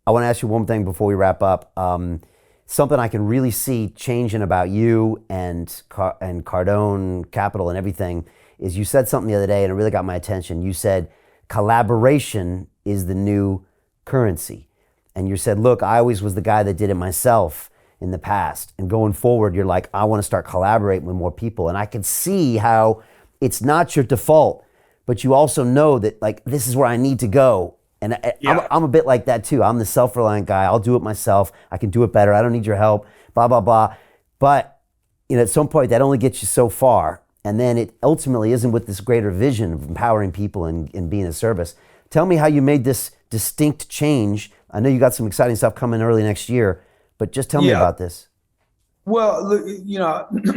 I want to ask you one thing before we wrap up. Something I can really see changing about you and Cardone Capital and everything is you said something the other day and it really got my attention. You said collaboration is the new currency. And you said, look, I always was the guy that did it myself in the past. And going forward, you're like, I want to start collaborating with more people. And I can see how it's not your default, but you also know that like, this is where I need to go. And Yeah. I'm a bit like that too. I'm the self-reliant guy. I'll do it myself. I can do it better. I don't need your help, blah, blah, blah. But at some point that only gets you so far. And then it ultimately isn't with this greater vision of empowering people and being a service. Tell me how you made this distinct change. I know you got some exciting stuff coming early next year, but just tell me Yeah. about this. Well, look,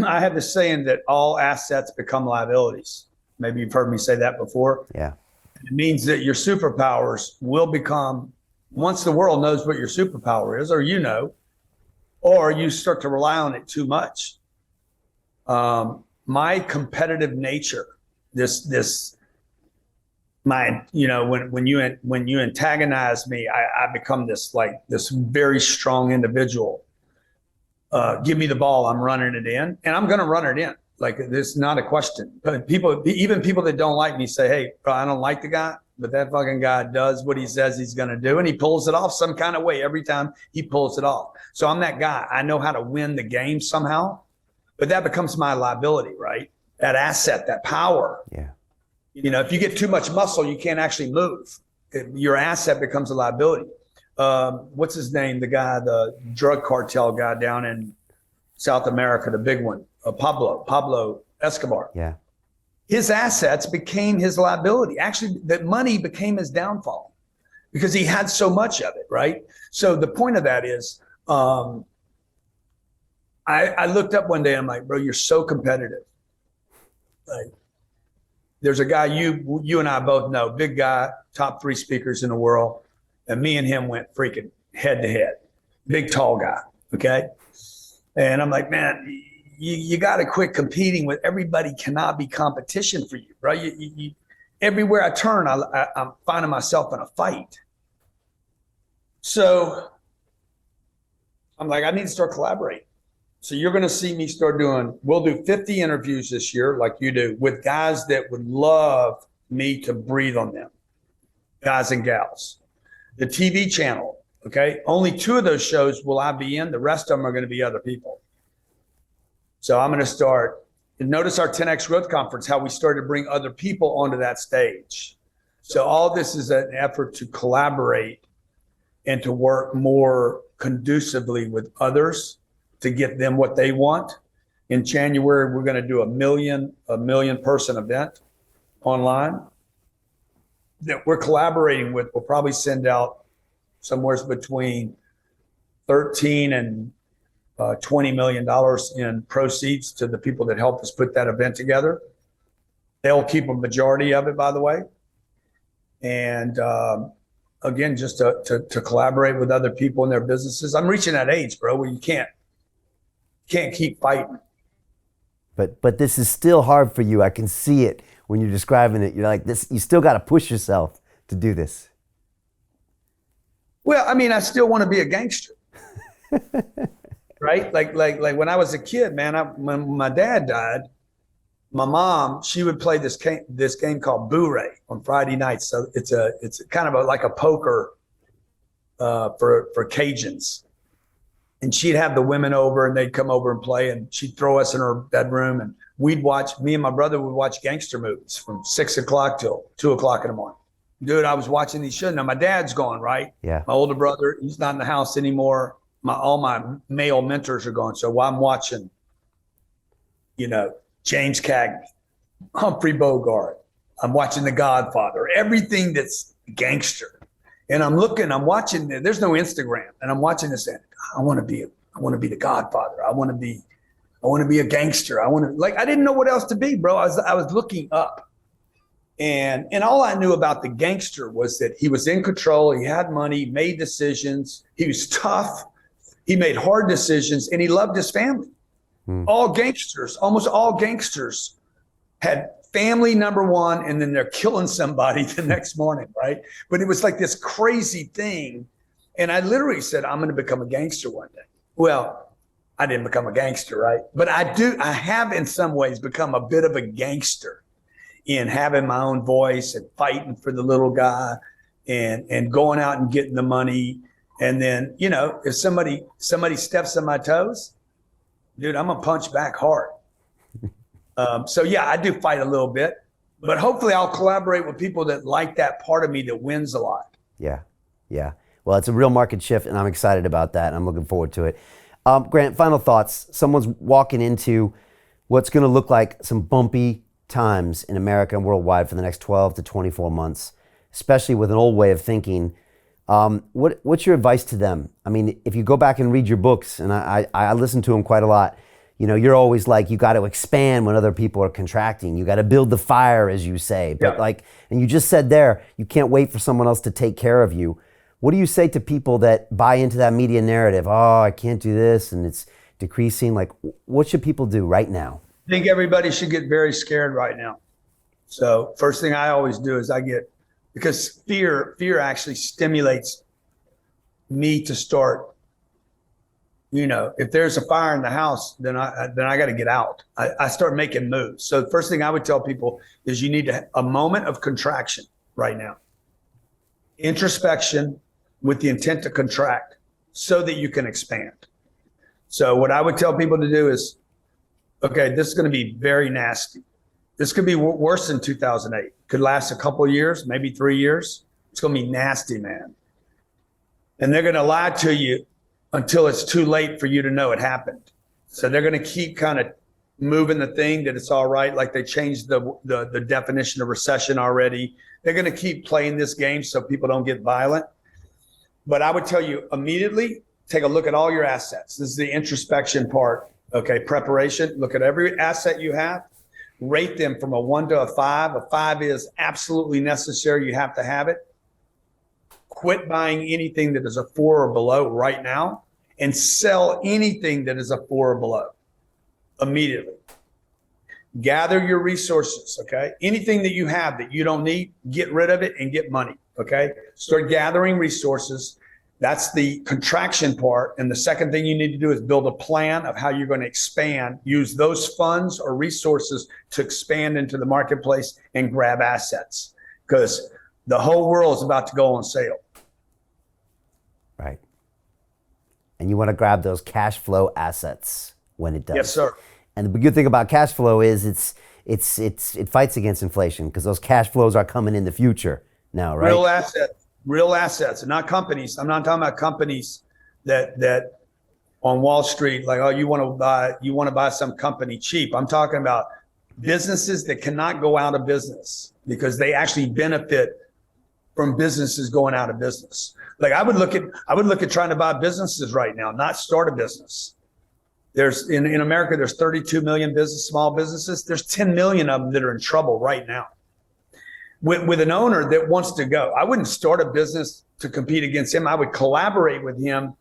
I have this saying that all assets become liabilities. Maybe you've heard me say that before. Yeah. It means that your superpowers will become, once the world knows what your superpower is, or you start to rely on it too much. My competitive nature, when you antagonize me, I become this very strong individual. Give me the ball, I'm running it in, and I'm going to run it in. Like, it's not a question. But even people that don't like me say, hey, bro, I don't like the guy, but that fucking guy does what he says he's going to do. And he pulls it off some kind of way every time he pulls it off. So I'm that guy. I know how to win the game somehow, but that becomes my liability, right? That asset, that power. Yeah. If you get too much muscle, you can't actually move. Your asset becomes a liability. What's his name? The guy, the drug cartel guy down in South America, the big one. Pablo Escobar. Yeah. His assets became his liability. Actually, that money became his downfall because he had so much of it, right? So the point of that is, I looked up one day and I'm like, bro, you're so competitive. Like, there's a guy you and I both know, big guy, top 3 speakers in the world, and me and him went freaking head to head. Big, tall guy, okay? And I'm like, man, you got to quit competing with everybody. Cannot be competition for you, right? Everywhere I turn, I'm finding myself in a fight. So I'm like, I need to start collaborating. So you're going to see me start we'll do 50 interviews this year, like you do, with guys that would love me to breathe on them, guys and gals. The TV channel, okay? Only 2 of those shows will I be in. The rest of them are going to be other people. So I'm going to start, and notice our 10X Growth Conference, how we started to bring other people onto that stage. So all this is an effort to collaborate and to work more conducively with others to get them what they want. In January, we're going to do a million person event online that we're collaborating with. We'll probably send out somewhere between 13 and $20 million in proceeds to the people that helped us put that event together. They'll keep a majority of it, by the way. And again, just to collaborate with other people in their businesses. I'm reaching that age, bro, where you can't keep fighting. But this is still hard for you. I can see it when you're describing it. You're like this. You still got to push yourself to do this. Well, I mean, I still want to be a gangster. Right? Like when I was a kid, man, when my dad died, my mom, she would play this game called Boo-Ray on Friday nights. So it's kind of like a poker for Cajuns. And she'd have the women over and they'd come over and play, and she'd throw us in her bedroom and me and my brother would watch gangster movies from 6 o'clock till 2 o'clock in the morning. Dude, I was watching these shows. Now my dad's gone, right? Yeah. My older brother, he's not in the house anymore. All my male mentors are gone. So while I'm watching, James Cagney, Humphrey Bogart, I'm watching The Godfather, everything that's gangster. And I'm watching, there's no Instagram. And I'm watching this and I want to be the Godfather. I want to be a gangster. I didn't know what else to be, bro. I was looking up. And all I knew about the gangster was that he was in control. He had money, made decisions. He was tough. He made hard decisions and he loved his family. Almost all gangsters had family number one, and then they're killing somebody the next morning, right? But it was like this crazy thing. And I literally said, I'm going to become a gangster one day. Well, I didn't become a gangster, right? But I have in some ways become a bit of a gangster in having my own voice and fighting for the little guy and going out and getting the money. And then, you know, if somebody steps on my toes, dude, I'm going to punch back hard. So yeah, I do fight a little bit, but hopefully I'll collaborate with people that like that part of me that wins a lot. Yeah. Yeah. Well, it's a real market shift, and I'm excited about that. And I'm looking forward to it. Grant, final thoughts. Someone's walking into what's going to look like some bumpy times in America and worldwide for the next 12 to 24 months, especially with an old way of thinking. What's your advice to them? I mean, if you go back and read your books, and I listen to them quite a lot, you know, you're always like, you got to expand when other people are contracting. You got to build the fire, as you say. But and you just said there, you can't wait for someone else to take care of you. What do you say to people that buy into that media narrative? Oh, I can't do this, and it's decreasing. Like, what should people do right now? I think everybody should get very scared right now. So first thing I always do is because fear actually stimulates me to start. You know, if there's a fire in the house, then I got to get out. I start making moves. So the first thing I would tell people is you need a moment of contraction right now. Introspection with the intent to contract so that you can expand. So what I would tell people to do is, okay, this is going to be very nasty. This could be worse than 2008. Could last a couple of years, maybe 3 years. It's going to be nasty, man. And they're going to lie to you until it's too late for you to know it happened. So they're going to keep kind of moving the thing that it's all right. Like they changed the definition of recession already. They're going to keep playing this game so people don't get violent. But I would tell you immediately, take a look at all your assets. This is the introspection part. Okay, preparation. Look at every asset you have. Rate them from a 1 to a 5. A 5 is absolutely necessary. You have to have it. Quit buying anything that is a 4 or below right now, and sell anything that is a 4 or below immediately. Gather your resources, okay? Anything that you have that you don't need, get rid of it and get money, okay? Start gathering resources. That's the contraction part. And the second thing you need to do is build a plan of how you're going to expand, use those funds or resources to expand into the marketplace and grab assets, because the whole world is about to go on sale. Right. And you want to grab those cash flow assets when it does. Yes, sir. And the good thing about cash flow is it fights against inflation, because those cash flows are coming in the future now, right? Real assets, and not companies. I'm not talking about companies that on Wall Street, like, oh, you want to buy some company cheap. I'm talking about businesses that cannot go out of business because they actually benefit from businesses going out of business. Like I would look at trying to buy businesses right now, not start a business. There's in America, there's 32 million small businesses. There's 10 million of them that are in trouble right now. With an owner that wants to go, I wouldn't start a business to compete against him. I would collaborate with him,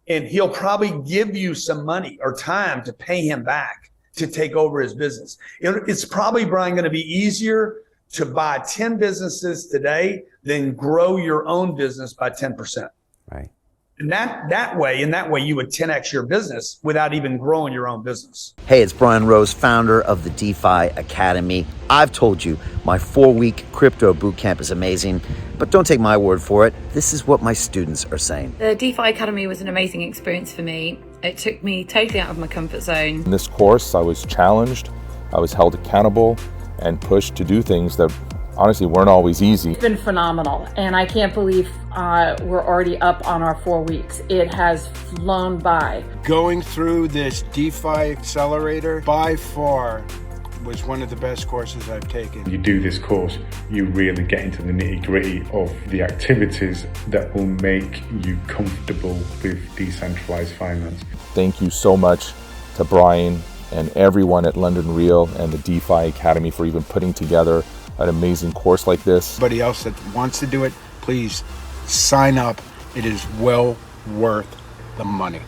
and he'll probably give you some money or time to pay him back to take over his business. It's probably, Brian, going to be easier to buy 10 businesses today than grow your own business by 10%. Right. And that way you would 10x your business without even growing your own business. Hey, it's Brian Rose, founder of the DeFi Academy. I've told you my 4-week crypto bootcamp is amazing, but don't take my word for it. This is what my students are saying. The DeFi Academy was an amazing experience for me. It took me totally out of my comfort zone. In this course, I was challenged, I was held accountable, and pushed to do things that honestly weren't always easy. It's been phenomenal, and I can't believe we're already up on our 4 weeks. It has flown by. Going through this DeFi accelerator by far was one of the best courses I've taken. You do this course, you really get into the nitty-gritty of the activities that will make you comfortable with decentralized finance. Thank you so much to Brian and everyone at London Real and the DeFi Academy for even putting together an amazing course like this. Anybody else that wants to do it, please sign up. It is well worth the money.